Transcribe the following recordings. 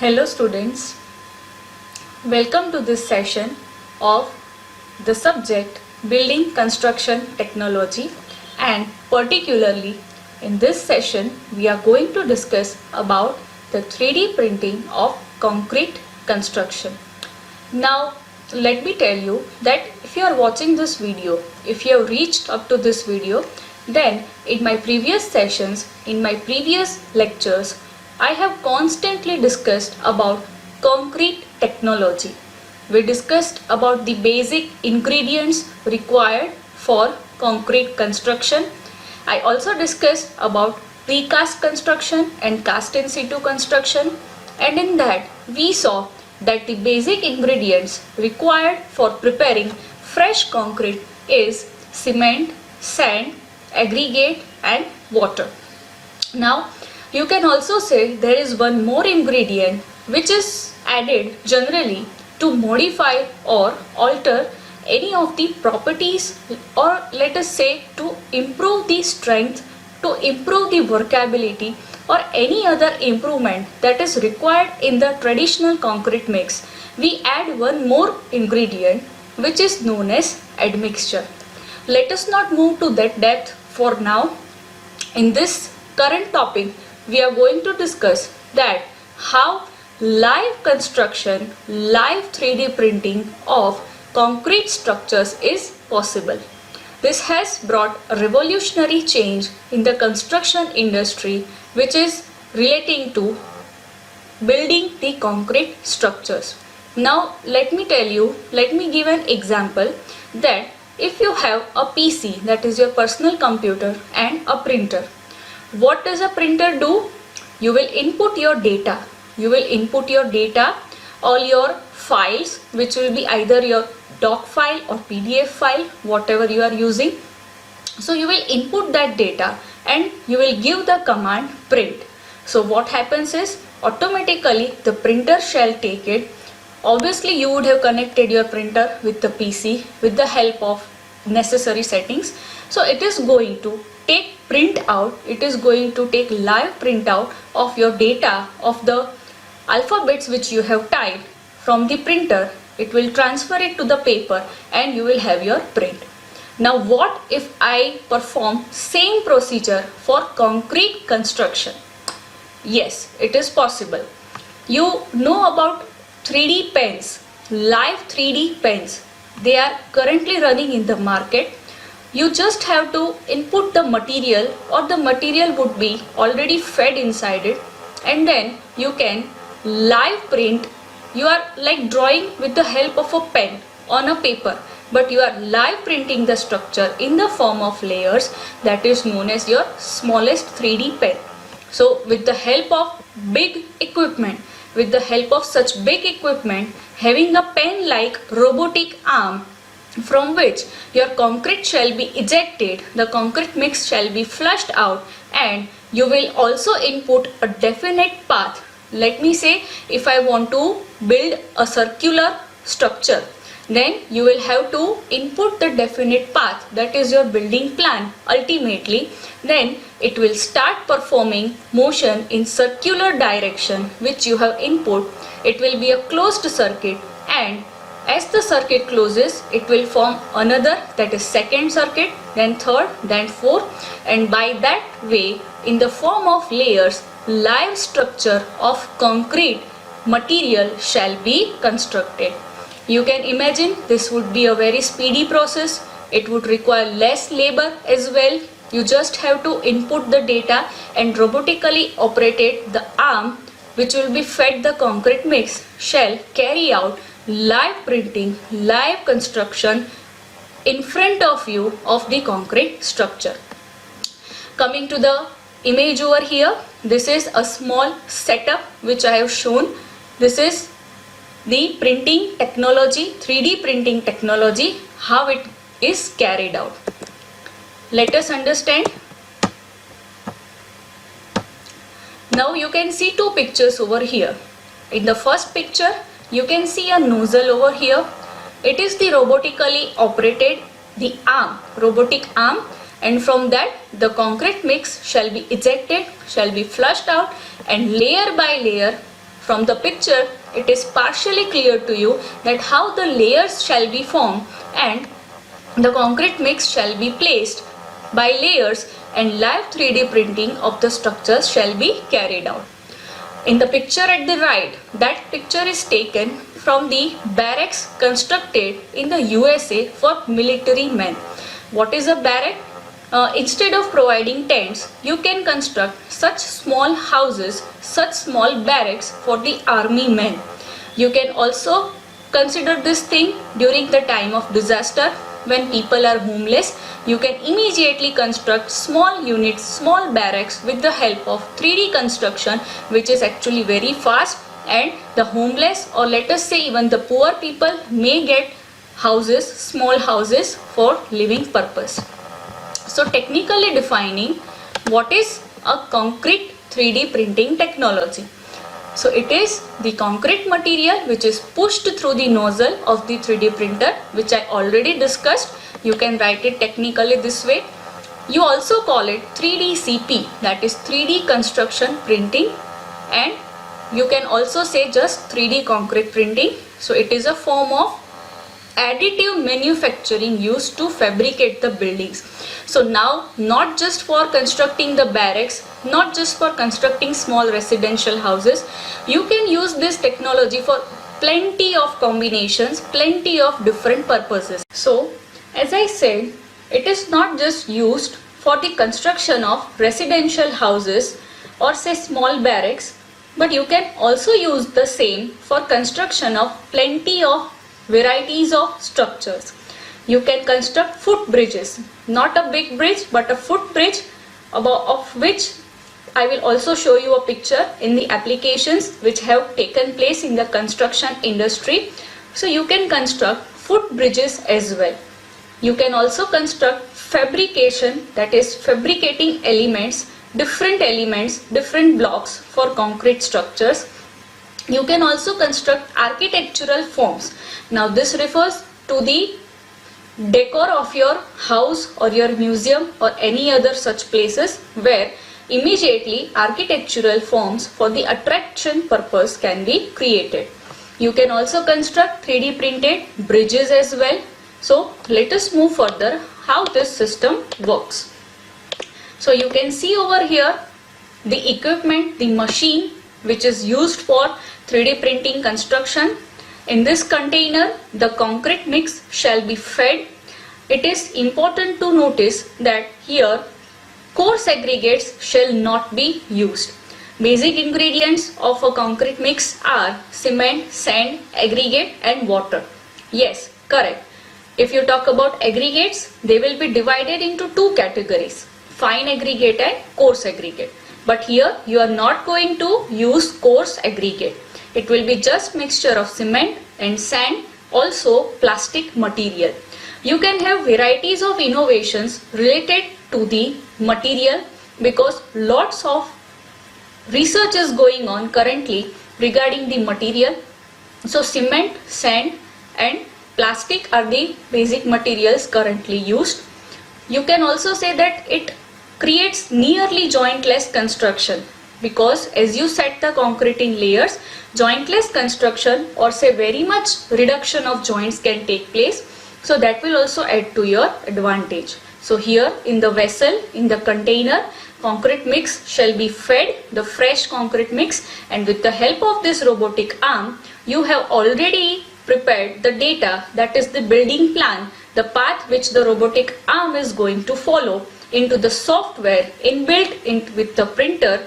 Hello students, welcome to this session of the subject Building Construction Technology, and particularly in this session we are going to discuss about the 3D printing of concrete construction. Now let me tell you that if you are watching this video, if you have reached up to this video, then in my previous sessions, in my previous lectures, I have constantly discussed about concrete technology. We discussed about the basic ingredients required for concrete construction. I also discussed about precast construction and cast in situ construction, and in that we saw that the basic ingredients required for preparing fresh concrete is cement, sand, aggregate and water. Now you can also say there is one more ingredient which is added generally to modify or alter any of the properties, or let us say to improve the strength, to improve the workability or any other improvement that is required in the traditional concrete mix. We add one more ingredient which is known as admixture. Let us not move to that depth for now. In this current topic we are going to discuss that how live construction, live 3D printing of concrete structures is possible. This has brought a revolutionary change in the construction industry, which is relating to building the concrete structures. Now let me tell you, let me give an example that if you have a PC, that is your personal computer, and a printer, what does a printer do? You will input your data. You will input your data, all your files, which will be either your doc file or PDF file, whatever you are using. So you will input that data and you will give the command print. So what happens is automatically the printer shall take it. Obviously you would have connected your printer with the PC with the help of necessary settings. So it is going to take print out, it is going to take live printout of your data, of the alphabets which you have typed from the printer. It will transfer it to the paper and you will have your print. Now what if I perform same procedure for concrete construction? Yes, it is possible. You know about 3D pens, live 3D pens. They are currently running in the market. You just have to input the material, or the material would be already fed inside it, and then you can live print. You are like drawing with the help of a pen on a paper, but you are live printing the structure in the form of layers, that is known as your smallest 3D pen. So with the help of big equipment, with the help of such big equipment, having a pen like robotic arm from which your concrete shall be ejected, the concrete mix shall be flushed out, and you will also input a definite path. Let me say if I want to build a circular structure, then you will have to input the definite path, that is your building plan. Ultimately then it will start performing motion in circular direction which you have input. It will be a closed circuit, and as the circuit closes it will form another, that is second circuit, then third, then fourth, and by that way in the form of layers live structure of concrete material shall be constructed. You can imagine this would be a very speedy process. It would require less labor as well. You just have to input the data and robotically operated the arm which will be fed the concrete mix shall carry out live printing, live construction in front of you of the concrete structure. Coming to the image over here, this is a small setup which I have shown. This is the printing technology, 3D printing technology, how it is carried out. Let us understand. Now you can see two pictures over here. In the first picture you can see a nozzle over here. It is the robotically operated, the arm, robotic arm, and from that the concrete mix shall be ejected, shall be flushed out, and layer by layer From the picture, it is partially clear to you that how the layers shall be formed and the concrete mix shall be placed by layers, and live 3D printing of the structures shall be carried out. In the picture at the right, that picture is taken from the barracks constructed in the USA for military men. What is a barrack? Instead of providing tents, you can construct such small houses, such small barracks for the army men. You can also consider this thing during the time of disaster. When people are homeless, you can immediately construct small units, small barracks with the help of 3D construction, which is actually very fast, and the homeless, or let us say even the poor people, may get houses, small houses for living purpose. So technically defining, what is a concrete 3D printing technology? So it is the concrete material which is pushed through the nozzle of the 3D printer, which I already discussed. You can write it technically this way. You also call it 3D CP, that is 3D construction printing, and you can also say just 3D concrete printing. So it is a form of additive manufacturing used to fabricate the buildings. So now, not just for constructing the barracks, not just for constructing small residential houses, you can use this technology for plenty of combinations, plenty of different purposes. So as I said, it is not just used for the construction of residential houses or say small barracks, but you can also use the same for construction of plenty of varieties of structures. You can construct footbridges, not a big bridge but a footbridge, of which I will also show you a picture in the applications which have taken place in the construction industry. So you can construct footbridges as well. You can also construct fabrication, that is fabricating elements, different blocks for concrete structures. You can also construct architectural forms. Now this refers to the decor of your house or your museum or any other such places where immediately architectural forms for the attraction purpose can be created. You can also construct 3D printed bridges as well. So let us move further how this system works. So you can see over here the equipment, the machine which is used for 3D printing construction. In this container, the concrete mix shall be fed. It is important to notice that here coarse aggregates shall not be used. Basic ingredients of a concrete mix are cement, sand, aggregate and water. Yes, correct. If you talk about aggregates, they will be divided into two categories, fine aggregate and coarse aggregate. But here you are not going to use coarse aggregate. It will be just mixture of cement and sand, also plastic material. You can have varieties of innovations related to the material because lots of research is going on currently regarding the material. So cement, sand and plastic are the basic materials currently used. You can also say that it creates nearly jointless construction because as you set the concrete in layers, jointless construction or say very much reduction of joints can take place. So that will also add to your advantage. So here in the vessel, in the container, concrete mix shall be fed, the fresh concrete mix, and with the help of this robotic arm, you have already prepared the data, that is the building plan, the path which the robotic arm is going to follow into the software inbuilt with the printer,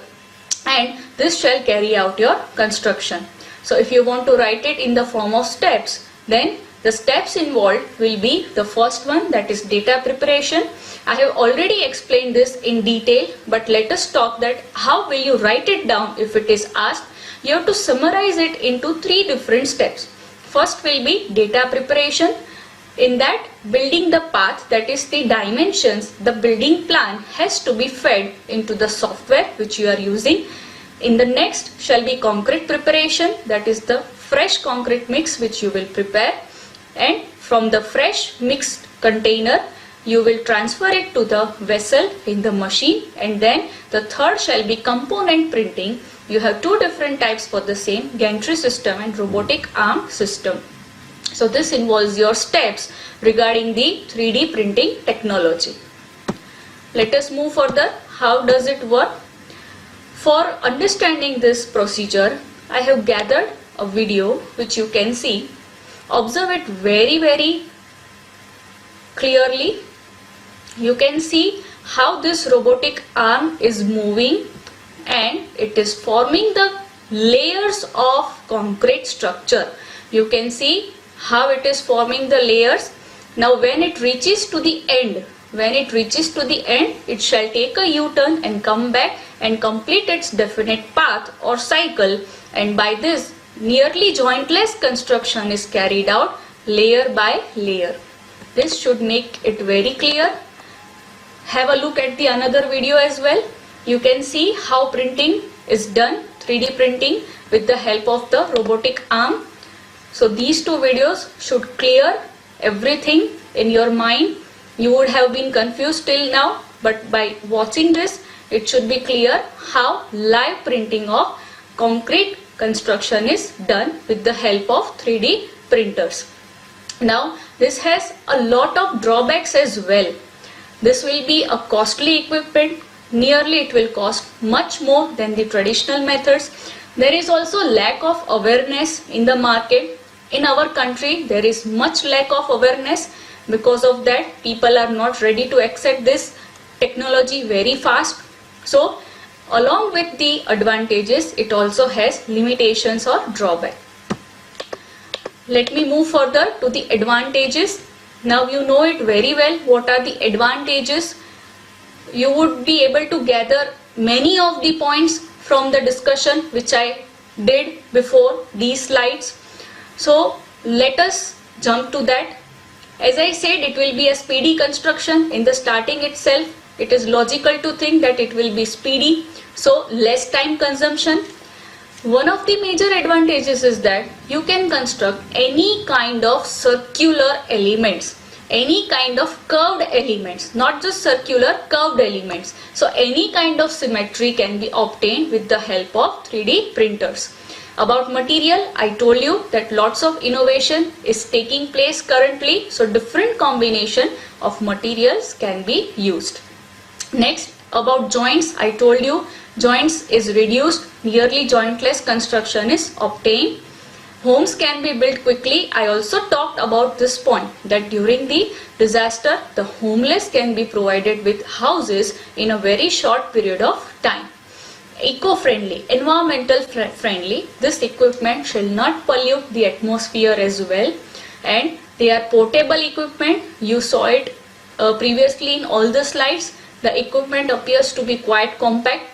and this shall carry out your construction. So if you want to write it in the form of steps, then the steps involved will be the first one, that is data preparation. I have already explained this in detail, but let us talk that how will you write it down if it is asked. You have to summarize it into three different steps. First will be data preparation. In that, building the path, that is the dimensions, the building plan has to be fed into the software which you are using. In the next shall be concrete preparation, that is the fresh concrete mix which you will prepare, and from the fresh mixed container you will transfer it to the vessel in the machine, and then the third shall be component printing, you have two different types for the same: gantry system and robotic arm system. So this involves your steps regarding the 3D printing technology. Let us move further. How does it work? For understanding this procedure, I have gathered a video which you can see. Observe it very clearly. You can see how this robotic arm is moving and it is forming the layers of concrete structure. You can see how it is forming the layers. Now when it reaches to the end, it shall take a U-turn and come back and complete its definite path or cycle, and by this nearly jointless construction is carried out layer by layer. This should make it very clear. Have a look at the another video as well. You can see how printing is done, 3D printing with the help of the robotic arm. So these two videos should clear everything in your mind. You would have been confused till now, but by watching this, it should be clear how live printing of concrete construction is done with the help of 3D printers. Now, this has a lot of drawbacks as well. This will be a costly equipment. Nearly it will cost much more than the traditional methods. There is also lack of awareness in the market. In our country, there is much lack of awareness. Because of that, people are not ready to accept this technology very fast. So, along with the advantages, it also has limitations or drawback. Let me move further to the advantages. Now you know it very well. What are the advantages? You would be able to gather many of the points from the discussion which I did before these slides. So let us jump to that. As I said, it will be a speedy construction. In the starting itself, it is logical to think that it will be speedy, so less time consumption. One of the major advantages is that you can construct any kind of circular elements, any kind of curved elements, not just circular, curved elements. So any kind of symmetry can be obtained with the help of 3D printers. About material, I told you that lots of innovation is taking place currently, so different combination of materials can be used. Next, about joints, I told you joints is reduced, nearly jointless construction is obtained. Homes can be built quickly. I also talked about this point that during the disaster, the homeless can be provided with houses in a very short period of time. Eco-friendly, environmental friendly, this equipment shall not pollute the atmosphere as well, and they are portable equipment. You saw it previously in all the slides. The equipment appears to be quite compact,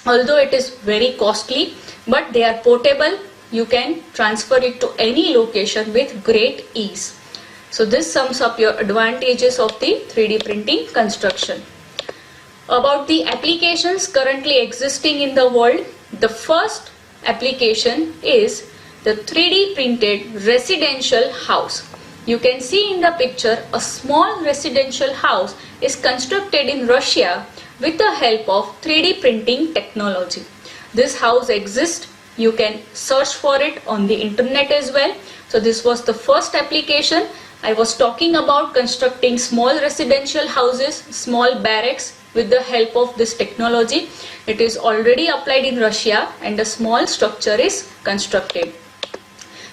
although it is very costly, but they are portable. You can transfer it to any location with great ease. So this sums up your advantages of the 3D printing construction. About the applications currently existing in the world, the first application is the 3D printed residential house. You can see in the picture a small residential house is constructed in Russia with the help of 3D printing technology. This house exists. You can search for it on the internet as well. So this was the first application. I was talking about constructing small residential houses, small barracks with the help of this technology. It is already applied in Russia and a small structure is constructed.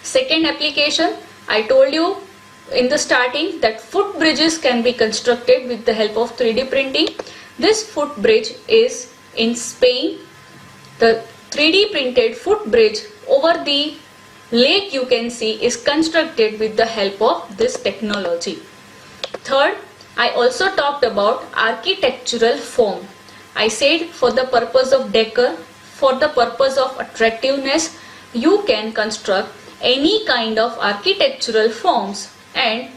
Second application, I told you in the starting that footbridges can be constructed with the help of 3D printing. This footbridge is in Spain. The 3D printed footbridge over the lake you can see is constructed with the help of this technology. Third, I also talked about architectural foam. I said for the purpose of decor, for the purpose of attractiveness, you can construct any kind of architectural forms, and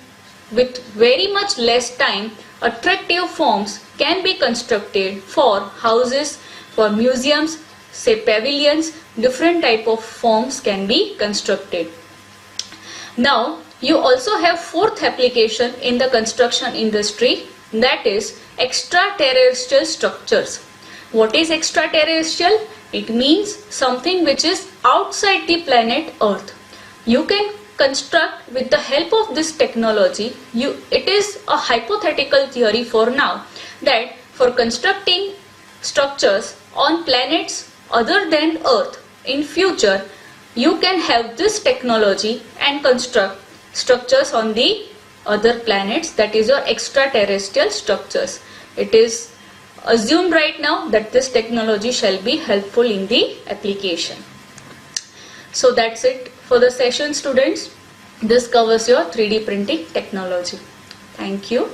with very much less time, attractive forms can be constructed for houses, for museums, say pavilions. Different type of forms can be constructed. Now, you also have fourth application in the construction industry, that is extraterrestrial structures. What is extraterrestrial? It means something which is outside the planet Earth. You can construct with the help of this technology. It is a hypothetical theory for now that for constructing structures on planets other than Earth in future, you can have this technology and construct structures on the other planets, that is your extraterrestrial structures. It is assumed right now that this technology shall be helpful in the application. So that's it for the session, students. This covers your 3D printing technology. Thank you.